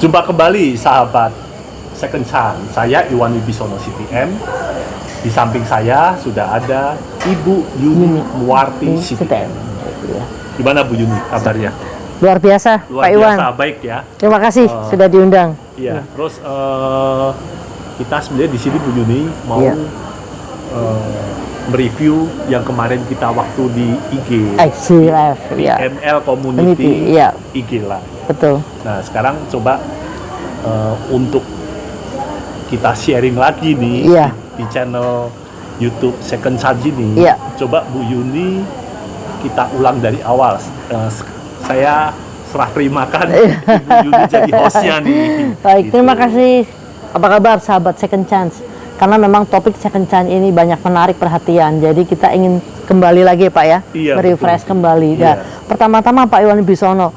Jumpa kembali sahabat Second Chance. Saya Iwan Wibisono CTM. Di samping saya sudah ada Ibu Yuni Muwarti CTM. Gimana Bu Yuni kabarnya? Luar biasa, Luar Pak biasa, Iwan. baik ya. Terima kasih sudah diundang. Iya. Terus kita sebenarnya di sini Bu Yuni mau mereview yang kemarin kita waktu di IG Live, ya. ML Community ya. IG Live. Betul. Nah sekarang coba untuk kita sharing lagi nih di channel YouTube Second Chance ini. Coba Bu Yuni kita ulang dari awal. Saya serah terimakan Ibu Yuni jadi hostnya nih. Baik, terima kasih. Apa kabar sahabat Second Chance? Karena memang topik Second Chance ini banyak menarik perhatian. Jadi kita ingin kembali lagi Pak ya, merefresh kembali. Nah, pertama-tama Pak Iwan Wibisono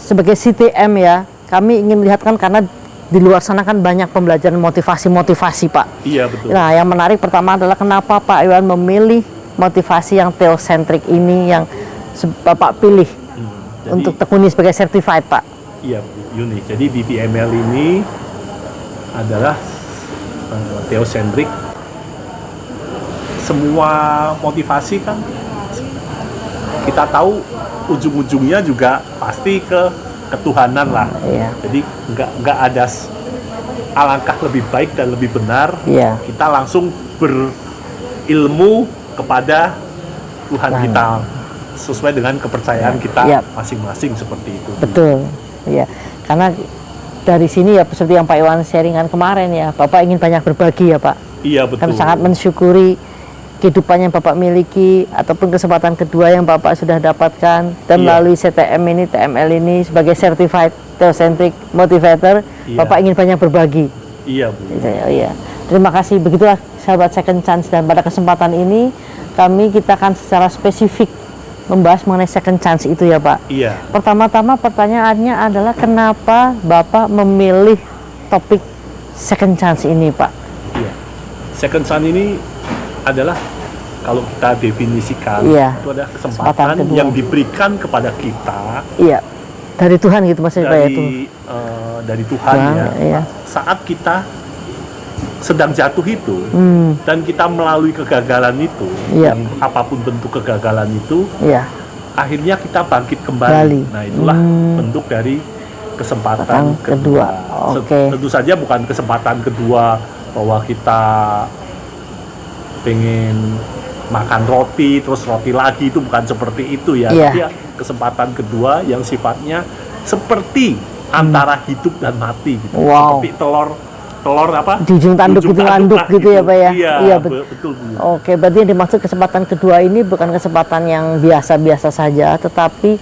sebagai CTM ya, kami ingin melihatkan karena di luar sana kan banyak pembelajaran motivasi Pak. Iya betul. Nah, yang menarik pertama adalah kenapa Pak Iwan memilih motivasi yang theocentric ini yang Bapak pilih untuk tekuni sebagai certified Pak. Iya Bu Yuni. Jadi BPML ini adalah theocentric. Semua motivasi kan kita tahu ujung-ujungnya juga pasti ke ketuhanan lah. Jadi nggak ada alangkah lebih baik dan lebih benar kita langsung berilmu kepada Tuhan kita sesuai dengan kepercayaan kita masing-masing seperti itu. Betul. Iya. Karena dari sini ya seperti yang Pak Iwan sharingan kemarin ya, Bapak ingin banyak berbagi ya Pak. Iya betul. Kan sangat mensyukuri kehidupan yang Bapak miliki ataupun kesempatan kedua yang Bapak sudah dapatkan dan melalui CTM ini, TML ini sebagai certified theocentric motivator, Bapak ingin banyak berbagi. Iya Bu. Iya. Terima kasih. Begitulah sahabat Second Chance, dan pada kesempatan ini kita akan secara spesifik membahas mengenai second chance itu ya Pak. Iya. Pertama-tama pertanyaannya adalah kenapa Bapak memilih topik second chance ini Pak? Iya. Second chance ini adalah kalau kita definisikan itu adalah kesempatan yang diberikan kepada kita. Iya. Dari Tuhan gitu maksudnya Pak ya itu. Dari Tuhan ya. Saat kita sedang jatuh itu dan kita melalui kegagalan itu, apapun bentuk kegagalan itu, akhirnya kita bangkit kembali. Nah itulah bentuk dari kesempatan kedua. Tentu saja bukan kesempatan kedua bahwa kita pengen makan roti terus roti lagi, itu bukan seperti itu ya. Tapi kesempatan kedua yang sifatnya seperti antara hidup dan mati gitu. Seperti telur apa? Di ujung tanduk gitu, nganduk gitu ya Pak ya? Iya betul. Oke, berarti yang dimaksud kesempatan kedua ini bukan kesempatan yang biasa-biasa saja, tetapi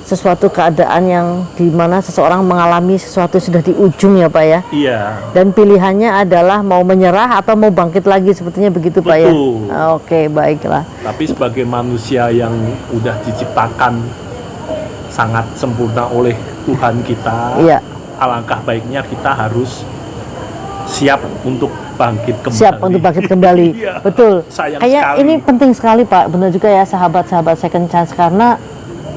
sesuatu keadaan yang dimana seseorang mengalami sesuatu sudah di ujung ya Pak ya? Iya. Dan pilihannya adalah mau menyerah atau mau bangkit lagi, sepertinya begitu Pak ya? Oke, baiklah. Tapi sebagai manusia yang udah diciptakan sangat sempurna oleh Tuhan kita, alangkah baiknya kita harus siap untuk bangkit kembali. Betul. Kayak ini penting sekali Pak, benar juga ya sahabat-sahabat Second Chance, karena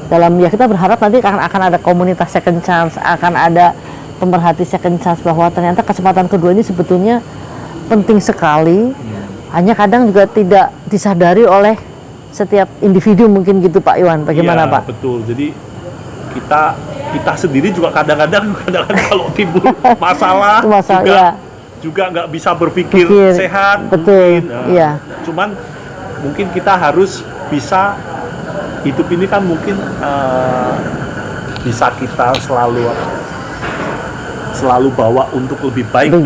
dalam kita berharap nanti akan ada komunitas Second Chance, akan ada pemerhati Second Chance, bahwa ternyata kesempatan kedua ini sebetulnya penting sekali. Hanya kadang juga tidak disadari oleh setiap individu mungkin gitu Pak Iwan. Bagaimana Pak? Betul. Jadi kita sendiri juga kadang-kadang kalau timbul masalah juga nggak bisa berpikir sehat. Betul. Cuman mungkin kita harus bisa, hidup ini kan mungkin bisa kita selalu bawa untuk lebih baik.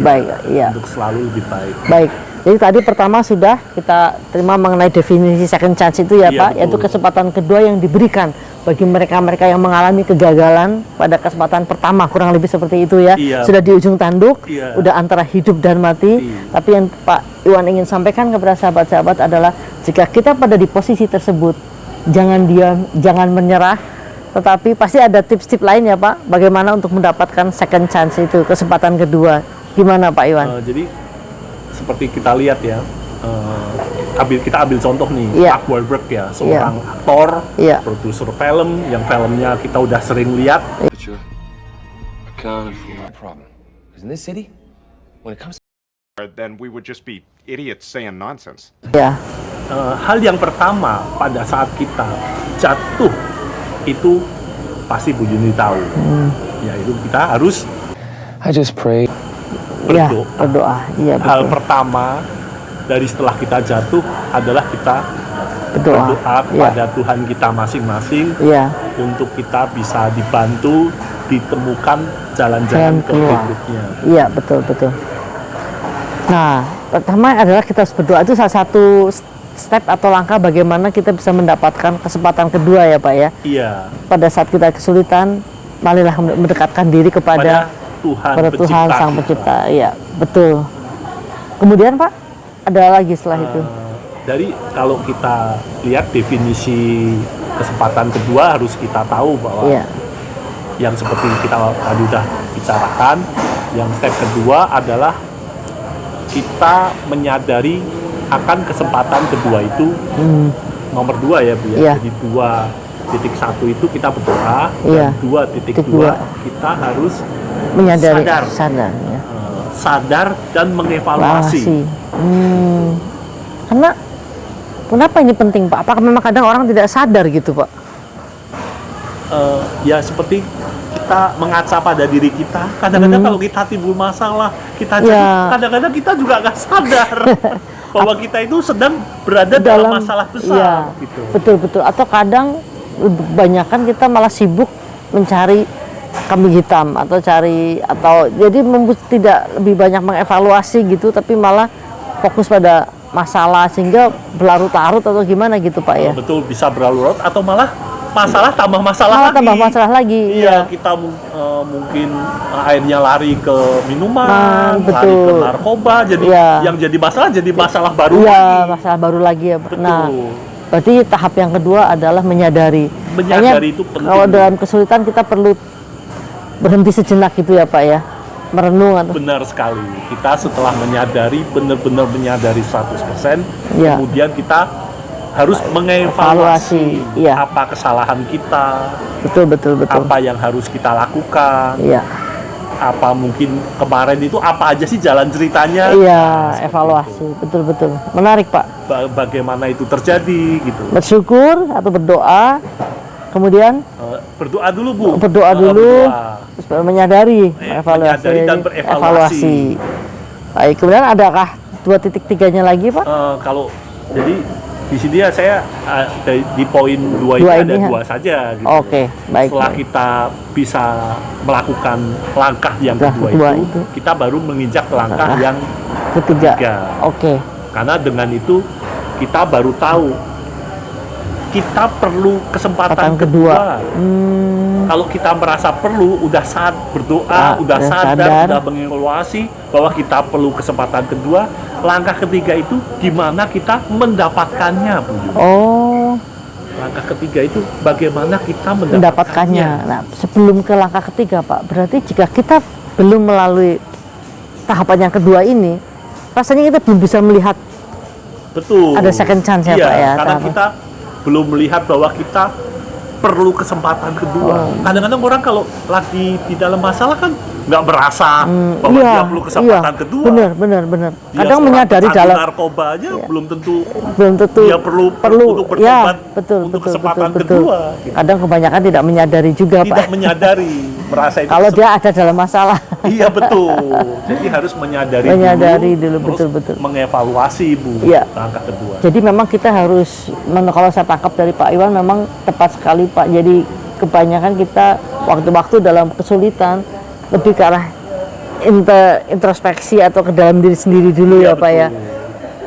Untuk selalu lebih baik. Baik. Jadi tadi pertama sudah kita terima mengenai definisi second chance itu ya Pak, yaitu kesempatan kedua yang diberikan bagi mereka-mereka yang mengalami kegagalan pada kesempatan pertama, kurang lebih seperti itu ya. Sudah di ujung tanduk, udah antara hidup dan mati. Tapi yang Pak Iwan ingin sampaikan kepada sahabat-sahabat adalah jika kita pada di posisi tersebut, jangan diam, jangan menyerah, tetapi pasti ada tips-tips lain ya Pak, bagaimana untuk mendapatkan second chance itu, kesempatan kedua. Gimana Pak Iwan? Jadi seperti kita lihat ya, kita ambil contoh nih, Mark Wahlberg ya, seorang aktor, produser film, yang filmnya kita udah sering lihat. accounted for. Problem. Because in this city, when it comes then we would just be idiots saying nonsense. Ya. Hal yang pertama pada saat kita jatuh itu pasti Bu Yuni tahu, yaitu kita harus I just pray. Ya, berdoa. berdoa. Iya, Hal betul. pertama dari setelah kita jatuh adalah kita Berdoa. berdoa kepada Tuhan kita masing-masing Iya. untuk kita bisa dibantu ditemukan jalan-jalan Jalan keluar. berikutnya. Iya, betul, betul. Nah, pertama adalah kita harus berdoa, itu salah satu step atau langkah bagaimana kita bisa mendapatkan kesempatan kedua ya Pak ya. Iya. Pada saat kita kesulitan, marilah mendekatkan diri kepada Tuhan, Tuhan Sang kita. Pencipta. Iya, betul. Kemudian Pak, ada lagi setelah itu. Dari kalau kita lihat definisi kesempatan kedua harus kita tahu bahwa Iya, yang seperti kita tadi sudah bicarakan, yang step kedua adalah kita menyadari akan kesempatan kedua itu nomor 2 ya Bu ya. Iya. Jadi 2.1 itu kita berdoa, Iya. dan 2.2 Kedua. kita harus menyadari, sadar. ya. Sadar dan mengevaluasi. Evaluasi. Karena kenapa ini penting Pak? Apakah memang kadang orang tidak sadar gitu Pak? Ya seperti kita mengaca pada diri kita. Kadang-kadang kalau kita timbul masalah, kita Ya. kadang-kadang kita juga nggak sadar bahwa kita itu sedang berada dalam masalah besar. Iya, Gitu. betul. Atau kadang kebanyakan kita malah sibuk mencari kambing hitam atau jadi tidak lebih banyak mengevaluasi gitu, tapi malah fokus pada masalah sehingga berlarut-larut atau gimana gitu Pak ya. Betul, bisa berlarut atau malah masalah tambah masalah Malah lagi. tambah masalah lagi. Iya, kita mungkin akhirnya lari ke minuman, lari ke betul. narkoba. Jadi Iya. yang jadi masalah baru Iya, lagi. masalah baru lagi ya. Betul. Nah, berarti tahap yang kedua adalah menyadari. Menyadari Kayaknya itu penting. kalau dalam kesulitan kita perlu berhenti sejenak gitu ya Pak ya, merenung atau Benar sekali. Kita setelah menyadari, benar-benar menyadari 100%, Iya. kemudian kita harus mengevaluasi Evaluasi, iya. apa kesalahan kita, betul. apa yang harus kita lakukan, Iya, apa mungkin kemarin itu apa aja sih jalan ceritanya, iya, evaluasi, betul. Menarik Pak. bagaimana itu terjadi gitu. Bersyukur atau berdoa, kemudian Berdoa dulu Bu. berdoa dulu, Berdoa. terus baru menyadari, Menyadari dan berevaluasi. Baik, kemudian adakah 2.3-nya lagi Pak? Kalau jadi di sini ya saya di poin 2 ini Dua ada ini, ya? 2 saja gitu. Oke, baik. Setelah kita bisa melakukan langkah yang Langkah kedua kedua itu, itu. kita baru menginjak langkah yang Ketiga. ketiga. Oke. Karena dengan itu kita baru tahu kita perlu kesempatan Kesempatan kedua. Kalau kita merasa perlu, udah berdoa, Ah, udah udah sadar, sadar. udah mengevaluasi bahwa kita perlu kesempatan kedua, langkah ketiga itu gimana kita mendapatkannya, Bu Yuni. Oh, Langkah ketiga itu bagaimana kita mendapatkannya. Nah, sebelum ke langkah ketiga Pak, berarti jika kita belum melalui tahapan yang kedua ini, rasanya kita belum bisa melihat Betul. ada second chance ya, Iya, Pak ya. karena Tahap- kita belum melihat bahwa kita perlu kesempatan kedua. Kadang-kadang orang kalau lagi di dalam masalah kan nggak merasa bahwa dia perlu kesempatan kedua. Benar. Dia Kadang seorang menyadari pecandu dalam narkoba aja belum tentu dia dia perlu untuk ya, bertobat betul, untuk betul. kesempatan kedua. Gitu. Kadang kebanyakan tidak menyadari juga Tidak Pak. menyadari, merasa itu Kalau dia ada dalam masalah. iya betul. Jadi harus menyadari, Menyadari dulu, terus betul. mengevaluasi Bu Iya. langkah kedua. Jadi memang kita harus, kalau saya tangkap dari Pak Iwan memang tepat sekali Pak. Jadi kebanyakan kita waktu-waktu dalam kesulitan lebih ke arah introspeksi atau ke dalam diri sendiri dulu Iya, ya Pak ya. betul.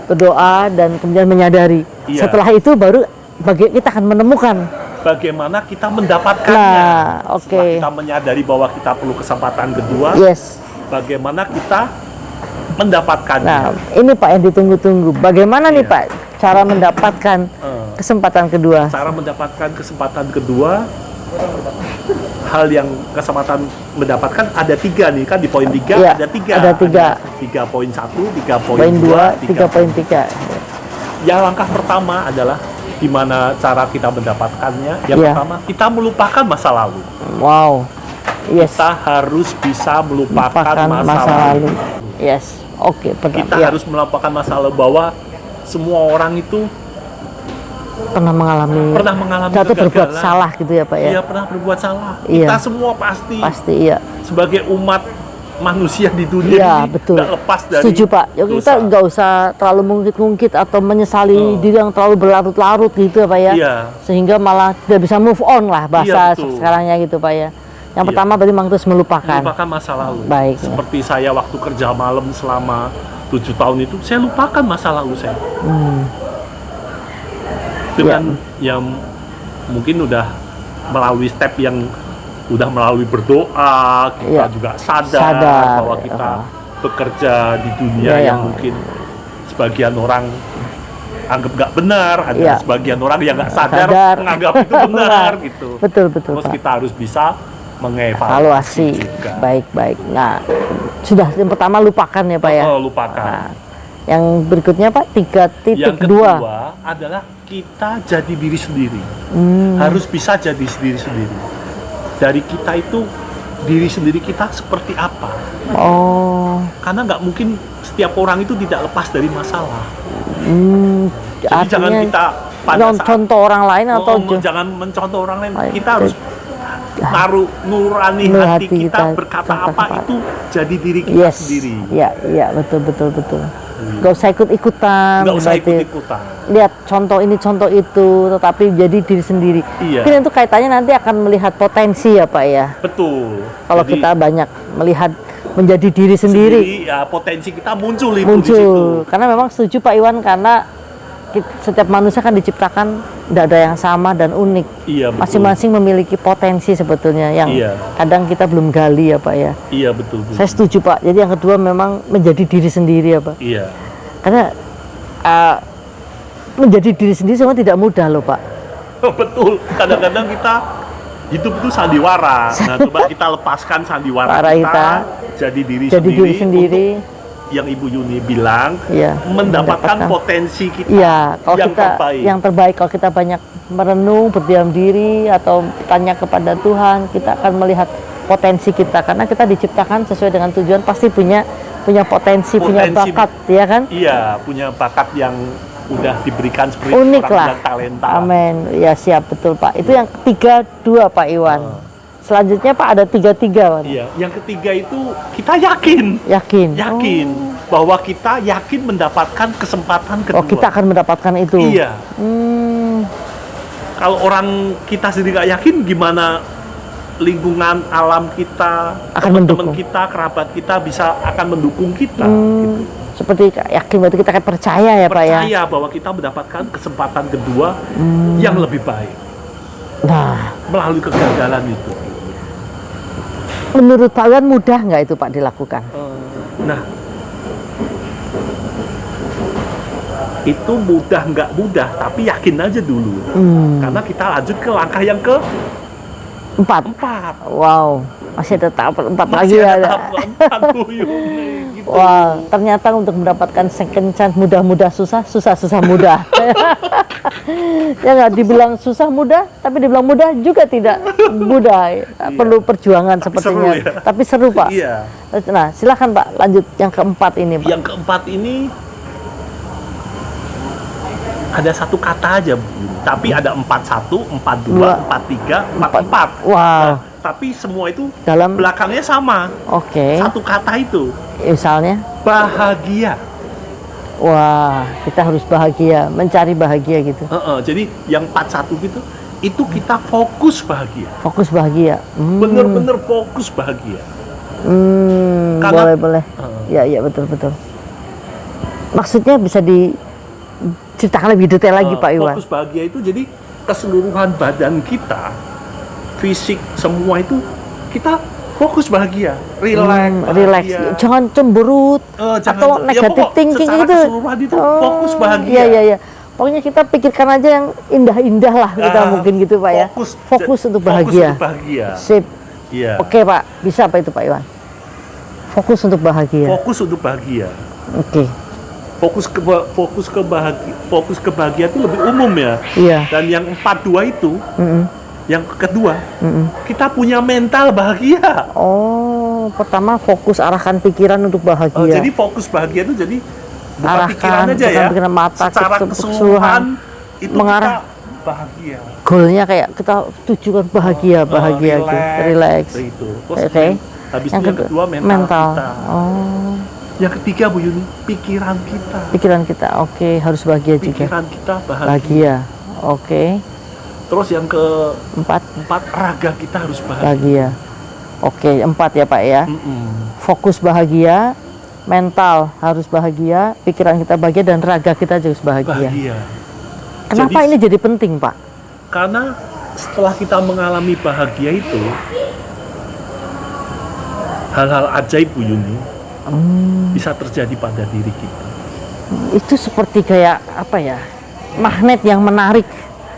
Berdoa dan kemudian menyadari. Iya. Setelah itu baru kita akan menemukan. Bagaimana kita mendapatkannya? Nah, oke. Setelah kita menyadari bahwa kita perlu kesempatan kedua, Yes. bagaimana kita mendapatkannya? Nah, ini Pak yang ditunggu-tunggu. Bagaimana nih Iya. Pak cara mendapatkan kesempatan kedua? Cara mendapatkan kesempatan kedua, hal yang kesempatan mendapatkan ada 3 nih kan di poin 3 Iya, ada 3. ada 3. 3.1, 3.2, Poin 2, 3.3. Yang langkah pertama adalah gimana cara kita mendapatkannya. Yang Iya. pertama, kita melupakan masa lalu. Wow. Yes. Kita harus bisa melupakan masa lalu. Yes. Oke, benar. Kita harus melupakan masa lalu, bahwa semua orang itu pernah mengalami satu kegagalan. berbuat salah gitu ya Pak ya. Iya, pernah berbuat salah. Iya. Kita semua pasti Iya. sebagai umat manusia di dunia Iya, ini betul. nggak lepas dari Setuju Pak. Ya, kita dosa. nggak usah terlalu mengungkit-ungkit atau menyesali diri yang terlalu berlarut-larut gitu ya Pak ya. Iya. Sehingga malah tidak bisa move on lah bahasa Iya, betul. sekarangnya gitu Pak ya. Yang Iya. pertama berarti memang terus melupakan. Melupakan masa lalu. Baik, ya. Seperti saya waktu kerja malam selama 7 tahun itu, saya lupakan masa lalu saya. Dengan yang mungkin udah melalui step yang udah melalui berdoa, kita Iya. juga sadar bahwa kita bekerja di dunia Iya, yang mungkin sebagian orang anggap nggak benar, ada Iya. sebagian orang yang nggak sadar menganggap itu benar gitu. Betul Terus Pak. kita harus bisa mengevaluasi Evaluasi. juga. Baik. Nah, sudah yang pertama lupakan ya Pak ya. Lupakan. Nah, yang berikutnya Pak 3.2. Yang kedua adalah kita jadi diri sendiri. Harus bisa jadi diri sendiri. Dari kita itu, diri sendiri kita seperti apa? Oh, Karena nggak mungkin setiap orang itu tidak lepas dari masalah. Jadi jangan artinya kita pada saat contoh orang lain atau jangan mencontoh orang lain. Baik. Kita harus naruh nurani Nurani hati hati kita kita, berkata kata apa apa. itu jadi diri kita yes. sendiri. Iya, betul. Gak usah ikut-ikutan. Nggak usah berarti. ikut-ikutan. Lihat contoh ini, contoh itu, tetapi jadi diri sendiri. Iya. Mungkin itu kaitannya nanti akan melihat potensi ya Pak ya. Betul. Kalau Jadi, kita banyak melihat menjadi diri sendiri. ya potensi kita muncul itu di situ. Muncul. Karena memang setuju Pak Iwan, karena setiap manusia kan diciptakan tidak ada yang sama dan unik. Iya, betul. Masing-masing memiliki potensi sebetulnya yang Iya. kadang kita belum gali ya Pak ya. Iya, betul. Saya setuju Pak. Jadi yang kedua memang menjadi diri sendiri ya Pak. Iya. Karena menjadi diri sendiri semua tidak mudah loh Pak. Betul. Kadang-kadang kita hidup itu sandiwara. Nah, coba kita lepaskan sandiwara Para kita, jadi diri jadi sendiri. diri sendiri. Untuk yang Ibu Yuni bilang, Iya, mendapatkan potensi kita Iya, kalau yang kita terbaik. yang terbaik, kalau kita banyak merenung, berdiam diri atau tanya kepada Tuhan, kita akan melihat potensi kita, karena kita diciptakan sesuai dengan tujuan, pasti punya potensi, punya bakat, ya kan? Iya, punya bakat yang udah diberikan seperti Unik orang lah. bilang talenta. Amin. Ya siap, betul Pak. Itu yang ketiga dua Pak Iwan. Selanjutnya Pak ada 3 Pak. Iya, yang ketiga itu kita yakin. Yakin. Bahwa kita yakin mendapatkan kesempatan kedua. Oh, kita akan mendapatkan itu. Iya. Kalau orang kita sendiri nggak yakin, gimana lingkungan alam kita, Akan teman-teman mendukung. kita, kerabat kita bisa akan mendukung kita. Gitu. Seperti yakin, berarti kita akan percaya ya Pak ya. Percaya bahwa kita mendapatkan kesempatan kedua yang lebih baik Nah, melalui kegagalan itu. menurut Pak Iwan mudah nggak itu Pak dilakukan? Nah, itu mudah nggak mudah, tapi yakin aja dulu. Karena kita lanjut ke langkah yang Empat. Wow, masih ada tahap 4 lagi ya. tahap keempat, Bu Yuni, gitu. Wah, ternyata untuk mendapatkan second chance mudah-mudah susah, susah-susah mudah. Ya nggak dibilang susah mudah, tapi dibilang mudah juga tidak mudah. Perlu perjuangan sepertinya. seru ya. Tapi seru Pak. Iya. Nah, silakan Pak, lanjut yang keempat ini Pak. Yang keempat ini ada satu kata aja, Bu. Tapi ada 41, 42, 43, 44. Wow. Nah, tapi semua itu Dalam belakangnya sama. oke. Satu kata itu, Misalnya, bahagia. wah, kita harus bahagia, mencari bahagia gitu. Jadi yang 41 gitu, itu kita fokus bahagia. Fokus bahagia. Bener-bener fokus bahagia. Karena- Boleh. Ya, betul. Maksudnya bisa diceritakan lebih detail lagi Pak Iwan. Fokus bahagia itu jadi keseluruhan badan kita, fisik semua itu kita fokus bahagia, Relax, jangan cemberut jangan- atau ya, negatif pokok thinking secara gitu. keseluruhan itu fokus bahagia. Iya. Pokoknya kita pikirkan aja yang indah-indah lah kita mungkin gitu Pak ya. Fokus untuk bahagia. Fokus untuk bahagia. Sip. Iya. Oke Pak, bisa apa itu Pak Iwan? Fokus untuk bahagia. Fokus untuk bahagia. Oke. Fokus ke bahagia itu lebih umum ya. Iya. Dan yang 42 itu Yang kedua, kita punya mental bahagia. Oh, pertama fokus arahkan pikiran untuk bahagia. Jadi fokus bahagia itu jadi bukan Arahkan, pikiran aja bukan ya. pikiran, mata, secara keseluruhan itu mengarah. kita bahagia. Goalnya kayak kita tujukan bahagia, bahagia gitu, relax. Itu. Terus Oke. habis itu yang kedua mental kita. Oh, Yang ketiga Bu Yuni, pikiran kita. pikiran kita. Oke, harus bahagia juga. Pikiran kita bahagia. Bahagia. Oke. Terus yang Empat, keempat, raga kita harus bahagia. bahagia. Oke, 4 ya Pak ya. Fokus bahagia, mental harus bahagia, pikiran kita bahagia, dan raga kita juga harus bahagia. Bahagia. Kenapa Jadi, ini jadi penting Pak? Karena setelah kita mengalami bahagia itu, hal-hal ajaib Bu Yuni bisa terjadi pada diri kita. Itu seperti kayak apa ya? Magnet yang menarik,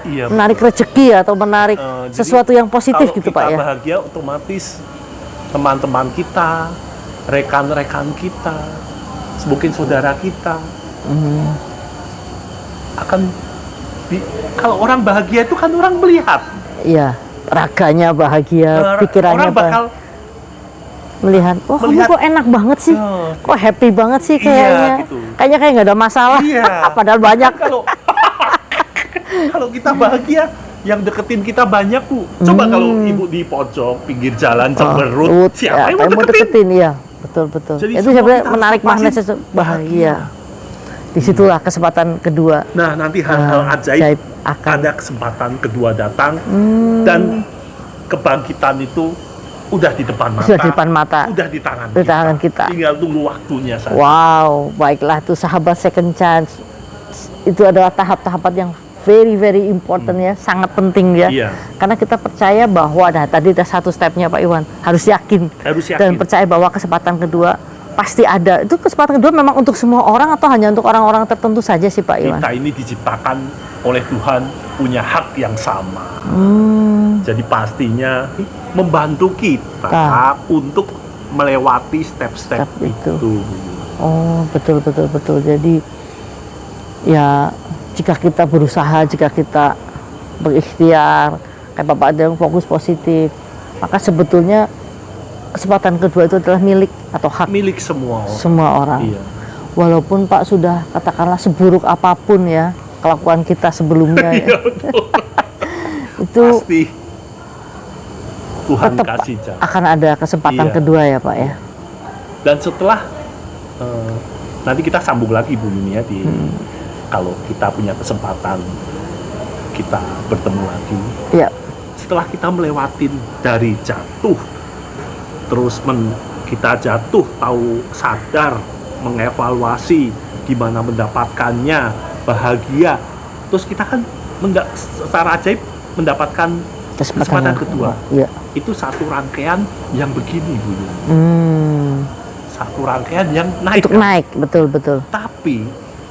Iya. menarik rezeki atau menarik Jadi, sesuatu yang positif kalau gitu kita Pak ya. bahagia, otomatis teman-teman kita, rekan-rekan kita, mungkin saudara kita akan kalau orang bahagia itu kan orang melihat. Iya, raganya bahagia, pikirannya orang bakal melihat, oh kamu melihat- kok enak banget sih, kok happy banget sih Iya, kayaknya, gitu. kayaknya kayak nggak ada masalah, Iya. padahal banyak. kalau kalau kita bahagia, yang deketin kita banyak Bu. Coba kalau ibu di pojok pinggir jalan cemberut, siapa yang mau deketin? Iya, betul. Jadi Itu semua sebenarnya kita menarik harus magnet lepasin bahagia. Disitulah kesempatan kedua. Nah, nanti hal-hal Ajaib ajaib akan. ada kesempatan kedua datang dan kebangkitan itu udah di depan mata. Sudah di depan mata. Udah di tangan Di tangan kita. Tinggal tunggu waktunya saja. Wow, baiklah tuh sahabat second chance. Itu adalah tahap-tahapan yang very important ya, sangat penting ya. Iya. Karena kita percaya bahwa tadi ada satu stepnya Pak Iwan, harus yakin. Harus yakin. Dan percaya bahwa kesempatan kedua pasti ada. Itu kesempatan kedua memang untuk semua orang atau hanya untuk orang-orang tertentu saja sih Pak Iwan? Kita ini diciptakan oleh Tuhan punya hak yang sama. Jadi pastinya membantu kita untuk melewati step-step Step itu. itu. Oh, betul. Jadi ya jika kita berusaha, jika kita berikhtiar, kayak Bapak ada yang fokus positif, maka sebetulnya kesempatan kedua itu adalah milik atau hak Milik semua orang. semua orang. Iya. Walaupun Pak sudah katakanlah seburuk apapun ya kelakuan kita sebelumnya ya. Iya betul. Itu Pasti Tuhan tetap kasih jalan. akan ada kesempatan Iya. kedua ya Pak ya. Dan setelah nanti kita sambung lagi Bu Yuni ya di kalau kita punya kesempatan kita bertemu lagi. Iya. Setelah kita melewatin dari jatuh, terus kita jatuh tahu sadar, mengevaluasi gimana mendapatkannya, bahagia, terus kita kan secara ajaib mendapatkan kesempatan kedua. Iya. Itu satu rangkaian yang begini Bu Yuni. Satu rangkaian yang naik. Untuk naik, betul. Tapi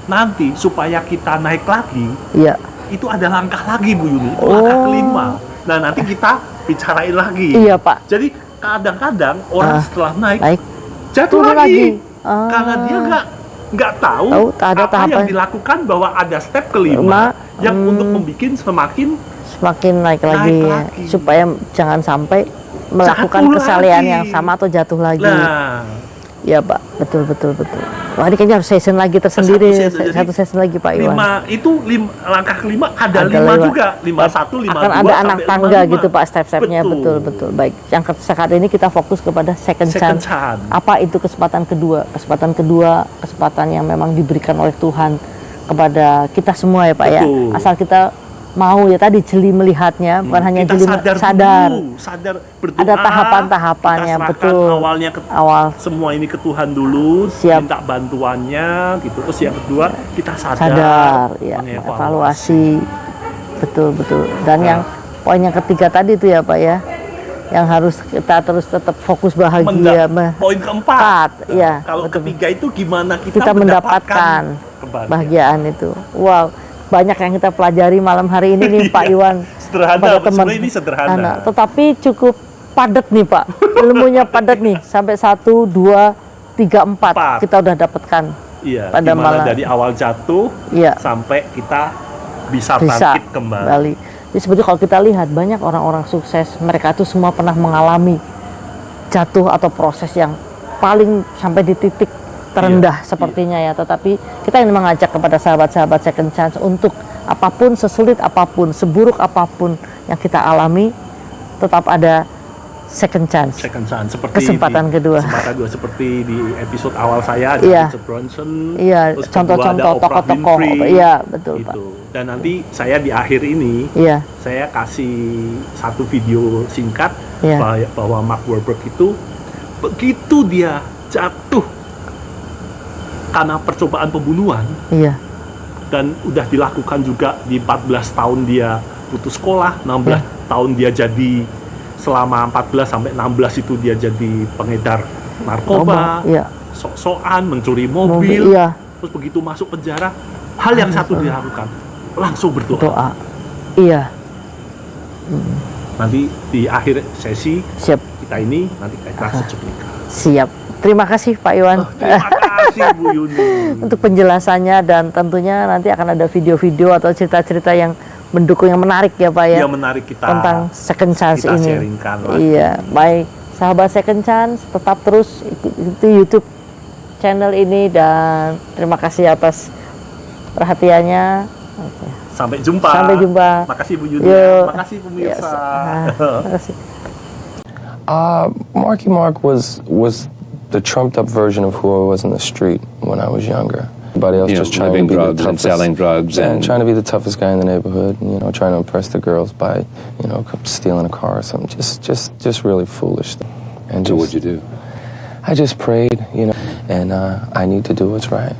nanti supaya kita naik lagi, Iya. itu ada langkah lagi Bu Yuni, itu langkah kelima. Nah nanti kita bicarain lagi. Iya Pak. Jadi kadang-kadang orang setelah naik Naik. jatuh Turun lagi, lagi. karena dia nggak tahu ada apa yang dilakukan bahwa ada step kelima yang untuk membuat semakin naik lagi ya. lagi. Supaya jangan sampai melakukan Jatuh kesalahan lagi. yang sama atau jatuh lagi. Nah, Ya Pak, betul. Wah ini kayaknya harus session lagi tersendiri, satu session lagi Pak Iwan. langkah kelima ada Ada lima lima. juga, 51, 52 Akan ada anak sampai tangga 55. gitu Pak, step-stepnya, betul. Baik, yang saat ini kita fokus kepada second chance. Apa itu kesempatan kedua? Kesempatan yang memang diberikan oleh Tuhan kepada kita semua ya Pak ya. Betul. Asal kita mau ya tadi jeli melihatnya, bukan hanya kita jeli sadar berdoa, ada tahapan-tahapannya, kita serahkan betul. awalnya Awal semua ini ke Tuhan dulu, Siap. minta bantuannya gitu. Terus yang kedua kita sadar ya, evaluasi. Betul. Dan yang poin yang ketiga tadi itu ya Pak ya, yang harus kita terus tetap fokus bahagia. Poin keempat, ya. Kalau betul. ketiga itu gimana Kita mendapatkan kebahagiaan itu. Wow, banyak yang kita pelajari malam hari ini nih Pak Iwan. Sederhana, Pada teman. sebenarnya ini sederhana. Tetapi cukup padat nih Pak. Ilmunya padat nih, sampai 1, 2, 3, 4 kita udah dapatkan. Iya, pada gimana malam. dari awal jatuh Iya. sampai kita bisa bangkit kembali. Jadi seperti kalau kita lihat banyak orang-orang sukses, mereka itu semua pernah mengalami jatuh atau proses yang paling sampai di titik terendah sepertinya ya. Tetapi kita ingin mengajak kepada sahabat-sahabat second chance untuk apapun, sesulit apapun, seburuk apapun yang kita alami, tetap ada second chance. Second chance seperti Kesempatan kedua. Kesempatan kedua seperti di episode awal saya ada Iya. Richard Branson. Iya, terus contoh-contoh kedua ada Oprah tokoh-tokoh. Winfrey, Iya, betul, Pak. gitu. Dan nanti saya di akhir ini Iya, saya kasih satu video singkat Iya. bahwa Mark Wahlberg itu begitu dia jatuh karena percobaan pembunuhan iya, dan udah dilakukan juga di 14 tahun dia putus sekolah, 16 tahun dia jadi selama 14 sampai 16 itu dia jadi pengedar narkoba, iya, sok-sokan mencuri mobil, iya, terus begitu masuk penjara hal yang satu dia lakukan langsung berdoa. doa. Iya, Nanti di akhir sesi siap, kita ini nanti kita secuplikan. siap. Terima kasih Pak Iwan. Terima kasih Bu Yuni. Untuk penjelasannya, dan tentunya nanti akan ada video-video atau cerita-cerita yang mendukung, yang menarik ya Pak ya, Dia menarik kita tentang second chance kita ini. sharingkan lagi. Iya, baik sahabat second chance, tetap terus ikuti YouTube channel ini, dan terima kasih atas perhatiannya. Oke. Sampai jumpa. Sampai jumpa. Makasih Bu Yuni. Yuk. Makasih pemirsa. Yes. Terima kasih. Marky Mark was the trumped up version of who I was in the street when I was younger. Everybody else just trying to be the toughest, selling drugs and trying to be the toughest guy in the neighborhood. And, trying to impress the girls by, stealing a car or something. Just really foolish. And So what'd you do? I just prayed, and I need to do what's right.